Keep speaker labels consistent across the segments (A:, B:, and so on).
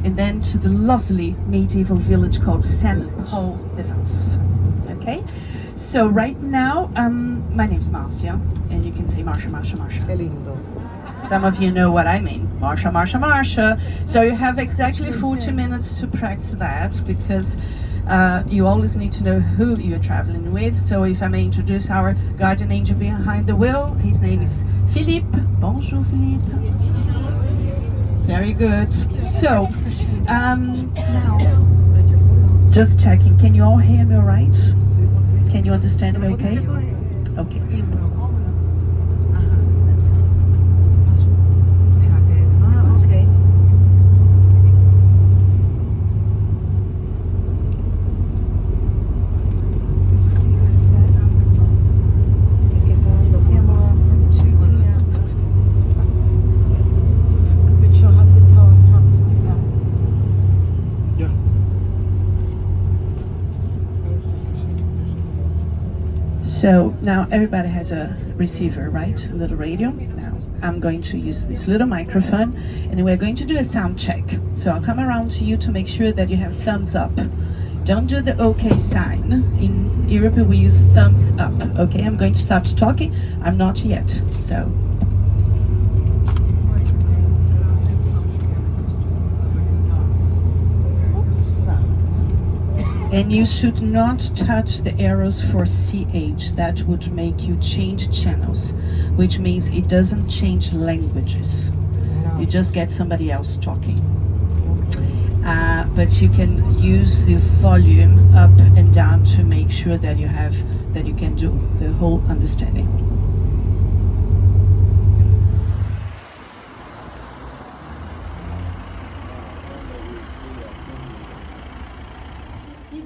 A: and then to the lovely medieval village called Saint-Paul-de-Vence. Okay, so right now, my name's Marcia, and you can say Marcia, Marcia, Marcia.
B: È lindo.
A: Some of you know what I mean. Marcia, Marcia, Marcia. So you have exactly 40 minutes to practice that, because you always need to know who you're traveling with. So if I may introduce our guardian angel behind the wheel, his name is Philippe. Bonjour, Philippe. Very good. So, now, just checking. Can you all hear me all right? Can you understand me okay? Okay. So now everybody has a receiver, right? A little radio. Now I'm going to use this little microphone, and we're going to do a sound check. So I'll come around to you to make sure that you have thumbs up. Don't do the OK sign. In Europe we use thumbs up. Okay, I'm going to start talking. I'm not yet. So. And you should not touch the arrows for CH. That would make you change channels, which means it doesn't change languages. You just get somebody else talking. But you can use the volume up and down to make sure that you can do the whole understanding.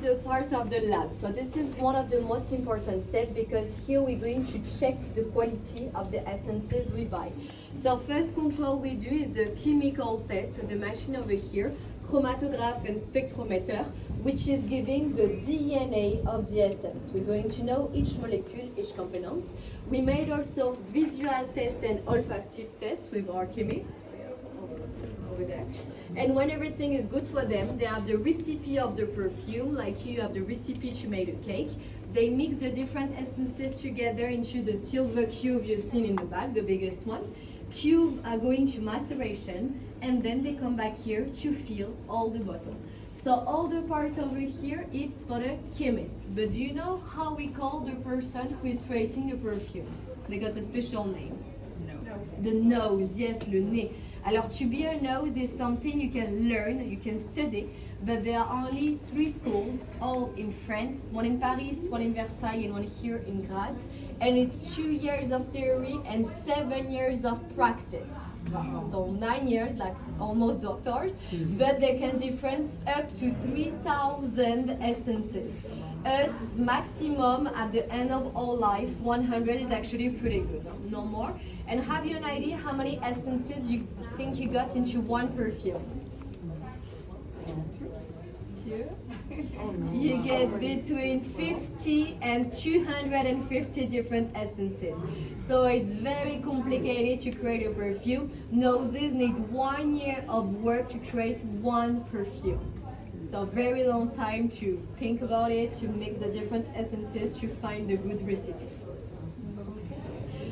C: The part of the lab. So this is one of the most important steps, because here we're going to check the quality of the essences we buy. So first control we do is the chemical test with the machine over here, chromatograph and spectrometer, which is giving the DNA of the essence. We're going to know each molecule, each component. We made also visual test and olfactive test with our chemists over there. And when everything is good for them, they have the recipe of the perfume, like you have the recipe to make a cake. They mix the different essences together into the silver cube you've seen in the back, the biggest one. Cube are going to maceration, and then they come back here to fill all the bottle. So all the part over here, it's for the chemists. But do you know how we call the person who is creating the perfume? They got a special name. Nose. The nose, yes, le nez. Alors, to be a nose is something you can learn, you can study, but there are only 3 schools, all in France, one in Paris, one in Versailles, and one here in Grasse. And it's 2 years of theory and 7 years of practice. So 9 years, like almost doctors, but they can difference up to 3,000 essences. Us, maximum at the end of our life, 100 is actually pretty good, no more. And have you an idea how many essences you think you got into one perfume? 2? You get between 50 and 250 different essences. So it's very complicated to create a perfume. Noses need 1 year of work to create one perfume. So very long time to think about it, to mix the different essences to find the good recipe.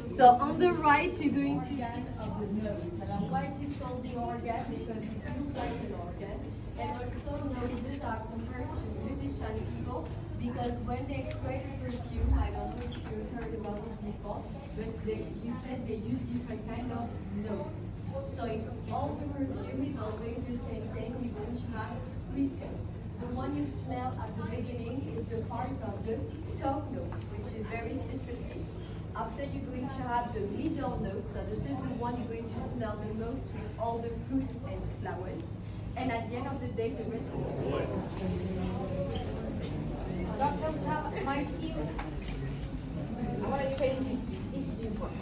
C: So on the right, you're going to see of the nose. And why it is called the organ? Because it looks like an organ. And also noses are compared to musician people, because when they create a perfume, I don't know if you heard about this before, but he said they use different kind of notes. So all the perfume is always the same thing. You're going to have 3 scales. The one you smell at the beginning is the part of the top note, which is very citrusy. After you're going to have the middle note, so this is the one you're going to smell the most with all the fruit and flowers. And at the end of the day, the rest is
D: Dr. My team, I want to explain this. This is important.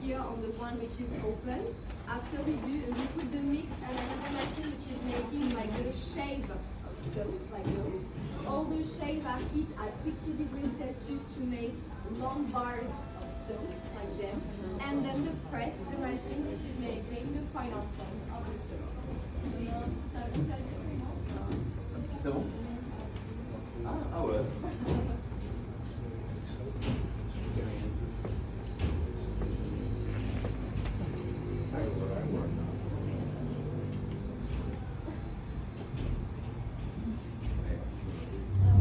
C: here on the one which is open. After we put the mix and another machine which is making like the shave of soap, like those. All the shave are heat at 60 degrees Celsius to make long bars of soap, like them. And then the press, the machine which is making the final form of the soap.
B: C'est bon? Ah ouais.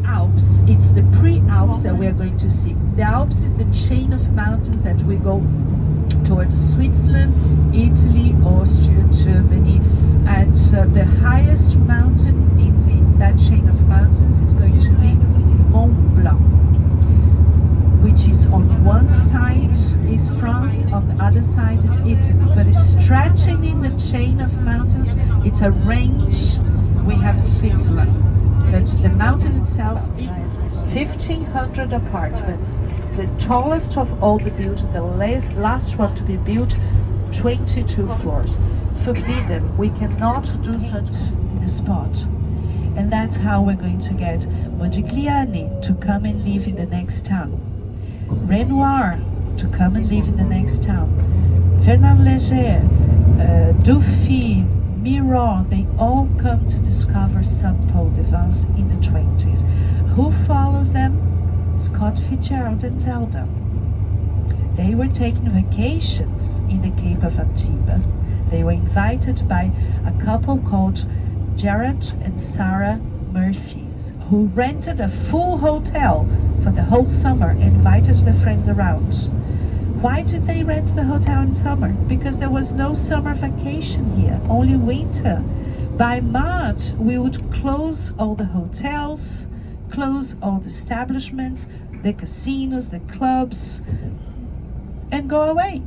A: Alps, it's the pre-Alps that we are going to see. The Alps is the chain of mountains that we go towards Switzerland, Italy, Austria, Germany, and the highest mountain in that chain of mountains is going to be Mont Blanc, which is on one side is France, on the other side is Italy, but it's stretching in the chain of mountains. It's a range. We have Switzerland, but the mountain itself is 1,500 apartments, the tallest of all the buildings, the last one to be built, 22 floors. Forbidden, we cannot do such in the spot. And that's how we're going to get Modigliani to come and live in the next town, Renoir to come and live in the next town, Fernand Léger, Dufy, Miron, they all come to discover St. Paul de Vence in the 20s. Who follows them? Scott Fitzgerald and Zelda. They were taking vacations in the Cape of Antibes. They were invited by a couple called Jared and Sarah Murphy, who rented a full hotel for the whole summer and invited their friends around. Why did they rent the hotel in summer? Because there was no summer vacation here, only winter. By March, we would close all the hotels, close all the establishments, the casinos, the clubs, and go away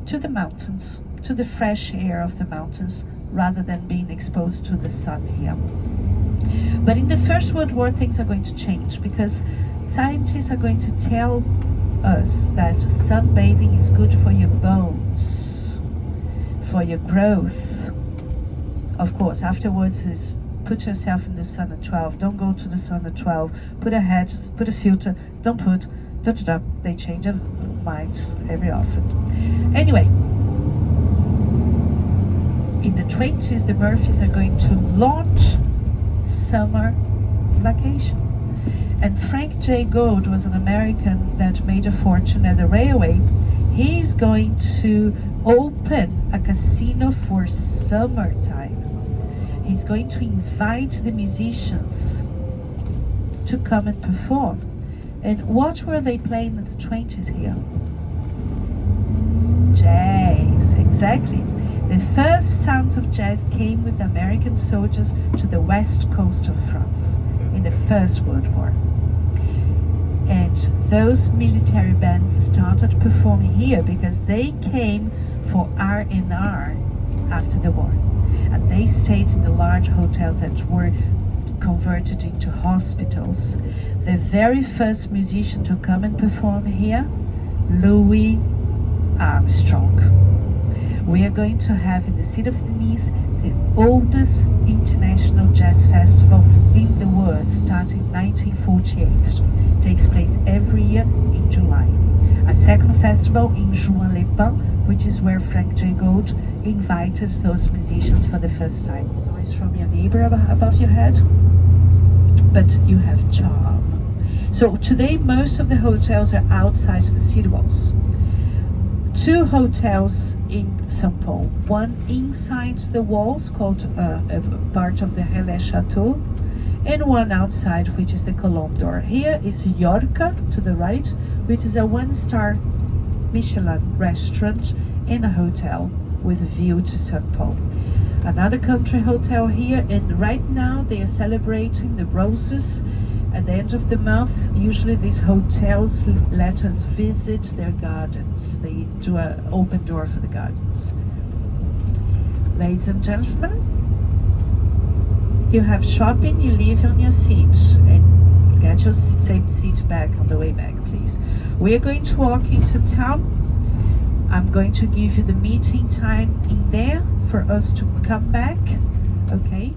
A: to the mountains, to the fresh air of the mountains, rather than being exposed to the sun here. But in the First World War, things are going to change because scientists are going to tell us that sunbathing is good for your bones, for your growth. Of course, afterwards is put yourself in the sun at 12. Don't go to the sun at 12. Put a hat, put a filter. Don't put. They change their minds every often. Anyway, in the 20s, the Murphys are going to launch summer vacation. And Frank J. Gould was an American that made a fortune at the railway. He's going to open a casino for summertime. He's going to invite the musicians to come and perform. And what were they playing in the 20s here? Jazz, exactly. The first sounds of jazz came with American soldiers to the west coast of France in the First World War. And those military bands started performing here because they came for R&R after the war. And they stayed in the large hotels that were converted into hospitals. The very first musician to come and perform here, Louis Armstrong. We are going to have in the city of Nice the oldest international jazz festival in the world, starting in 1948. It takes place every year in July. A second festival in Juan-les-Pins, which is where Frank J. Gould invited those musicians for the first time. Noise from your neighbor above your head, but you have charm. So today most of the hotels are outside the city walls. Two hotels in St. Paul, one inside the walls called a part of the Relais Chateau, and one outside, which is the Colombe d'Or. Here is Yorca to the right, which is a one-star Michelin restaurant and a hotel with a view to St. Paul. Another country hotel here, and right now they are celebrating the roses. At the end of the month, usually these hotels let us visit their gardens. They do an open door for the gardens. Ladies and gentlemen, you have shopping, you leave on your seat and get your same seat back on the way back, please. We are going to walk into town. I'm going to give you the meeting time in there for us to come back. Okay.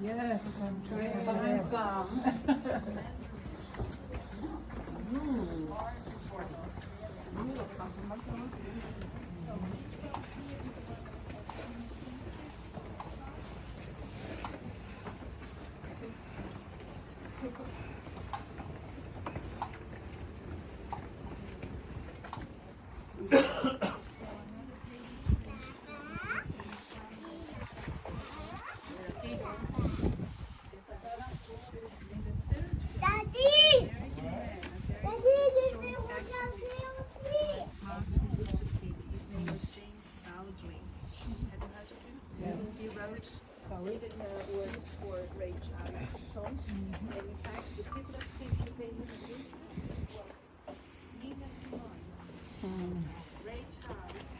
E: Yes, I'm trying to find some.
F: Written words for Ray Charles songs, and in fact, the people that came to pay him a visit was Nina Simone, Ray Charles.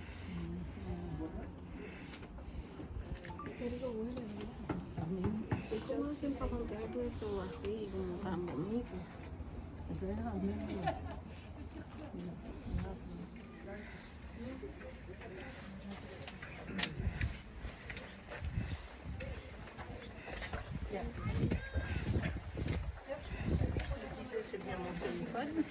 G: ¿Cómo hacen para contar todo eso así, como tan bonito? Eso es lo mismo.
F: C'est bien mon téléphone.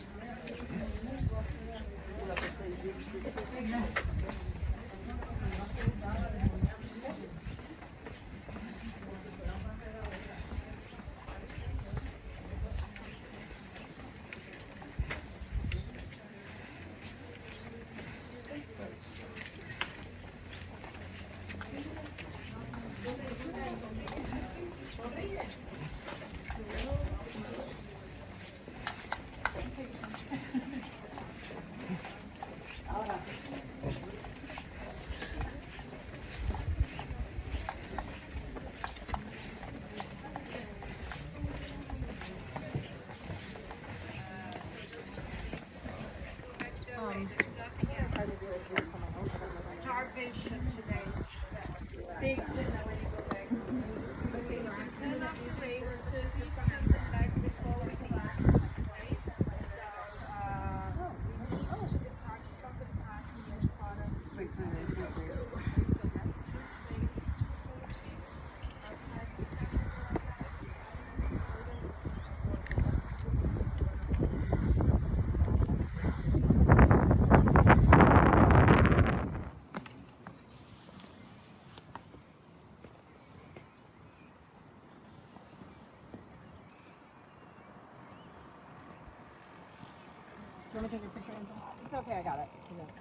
G: want me to take your picture, Angela?
D: It's okay, I got it.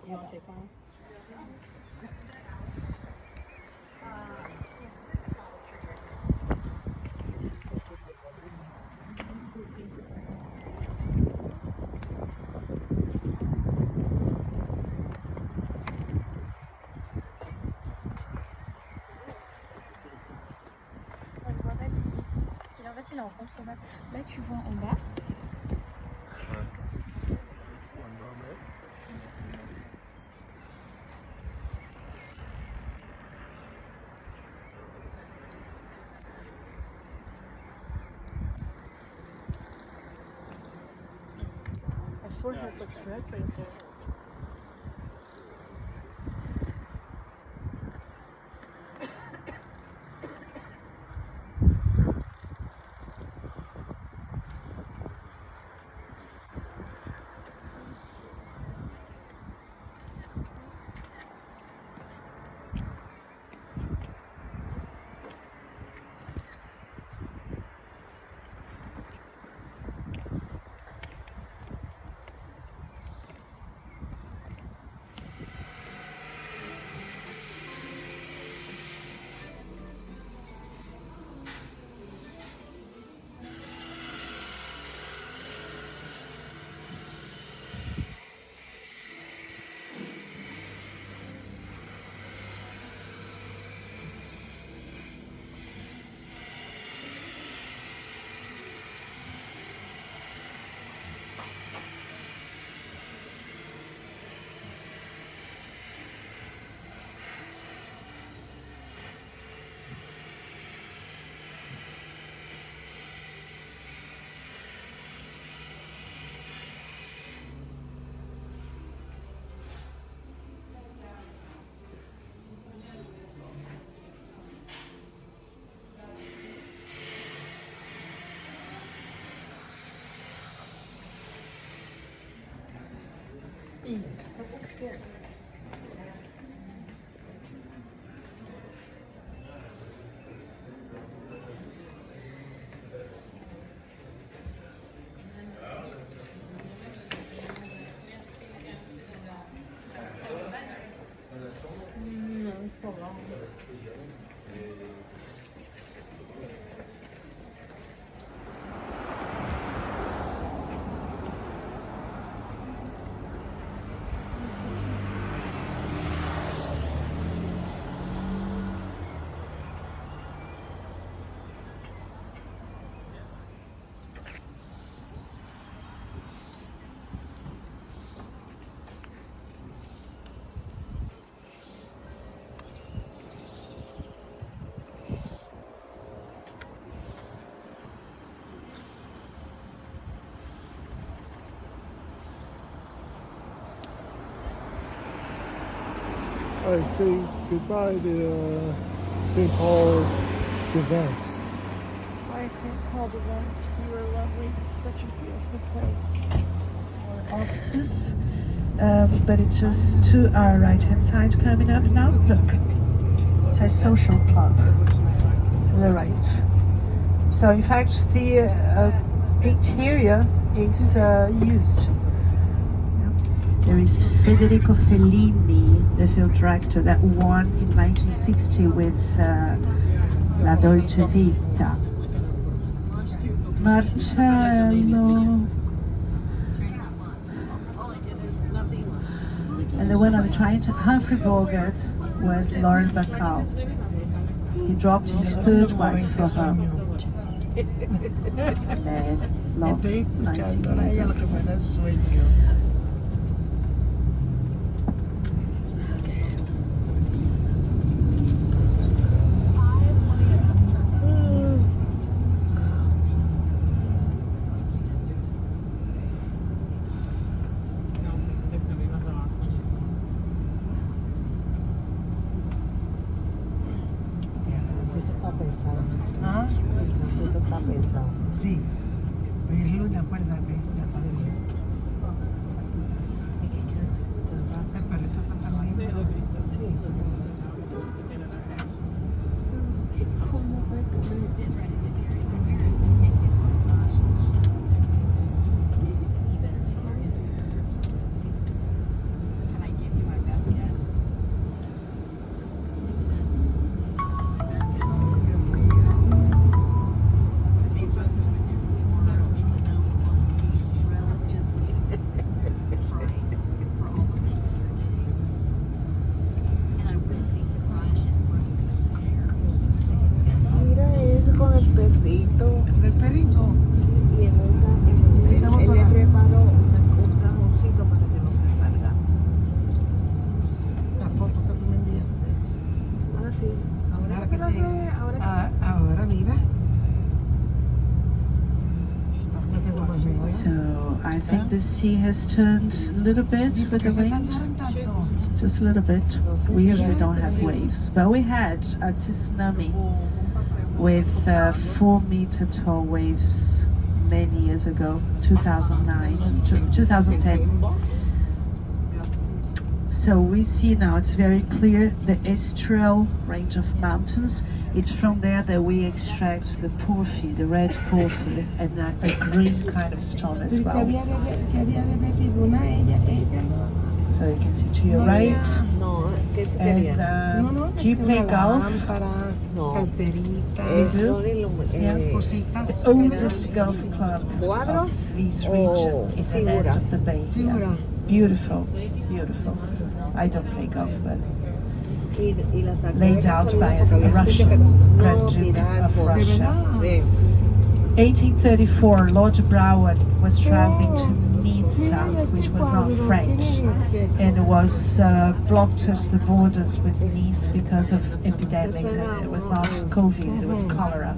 G: You want to take one?
H: On ne voit pas d'ici. Parce qu'il en fait, il est en contrebas. Là, tu vois en bas.
G: I sort of have like thread right there.
I: I say goodbye to St. Paul de Vence.
H: Why St. Paul de Vence? You were lovely. Such a beautiful place.
A: Our offices, but it's just to our right hand side coming up now. Look, it says social club to the right. So in fact the interior is used. There is Federico Fellini, the film director that won in 1960 with La Dolce Vita. Marcello. And the one on the train, Humphrey Bogart with Lauren Bacall. He dropped his third wife for her. And loved 19 years ago.
F: Sí, hoy es lunes, acuérdate, ya está de bien. Pero esto está tan lindo. Sí.
A: the sea has turned a little bit with the wind, just a little bit. We usually don't have waves, but we had a tsunami with 4-meter tall waves many years ago, 2010. So we see now, it's very clear, the estuarial range of mountains. It's from there that we extract the porphyry, the red porphyry, and a green kind of stone as well. So you can see to your right. And do you play golf? You do? Yeah. The oldest golf club of this region is at the end of the bay. Yeah. Beautiful, beautiful. I don't play golf, but laid out by a Russian Grand Duke of Russia. 1834, Lord Brouwer was traveling to Nizza, which was not French, and was blocked at the borders with Nice because of epidemics, and it was not COVID, it was cholera.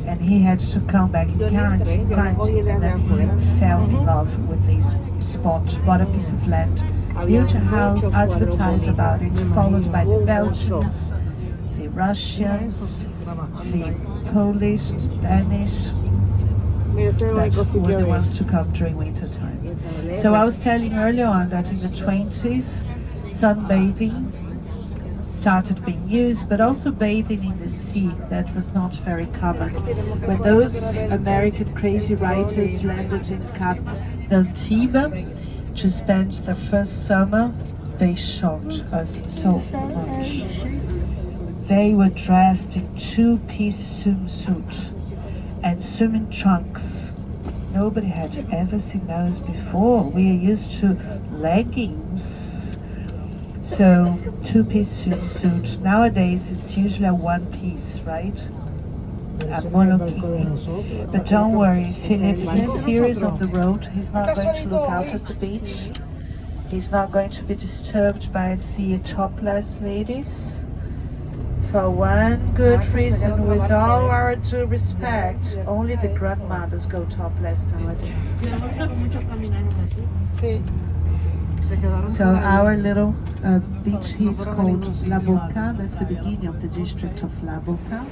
A: And he had to come back in quarantine, and then he fell in love with this spot, bought a piece of land, built a house, advertised about it, followed by the Belgians, the Russians, the Polish, Danish, that were the ones to come during winter time. So I was telling earlier on that in the 20s, sunbathing started being used, but also bathing in the sea, that was not very common. When those American crazy writers landed in Cap d'Antibes to spend their first summer, they shocked us so much. They were dressed in 2-piece swimsuit and swimming trunks. Nobody had ever seen those before. We are used to leggings. So 2-piece swimsuit. Nowadays it's usually a 1-piece, right? A monokini. But don't worry, Philip is serious on the road. He's not going to look out at the beach. He's not going to be disturbed by the topless ladies. For one good reason, with all our due respect, only the grandmothers go topless nowadays. So our little beach here is called La Boca. That's the beginning of the district of La Boca.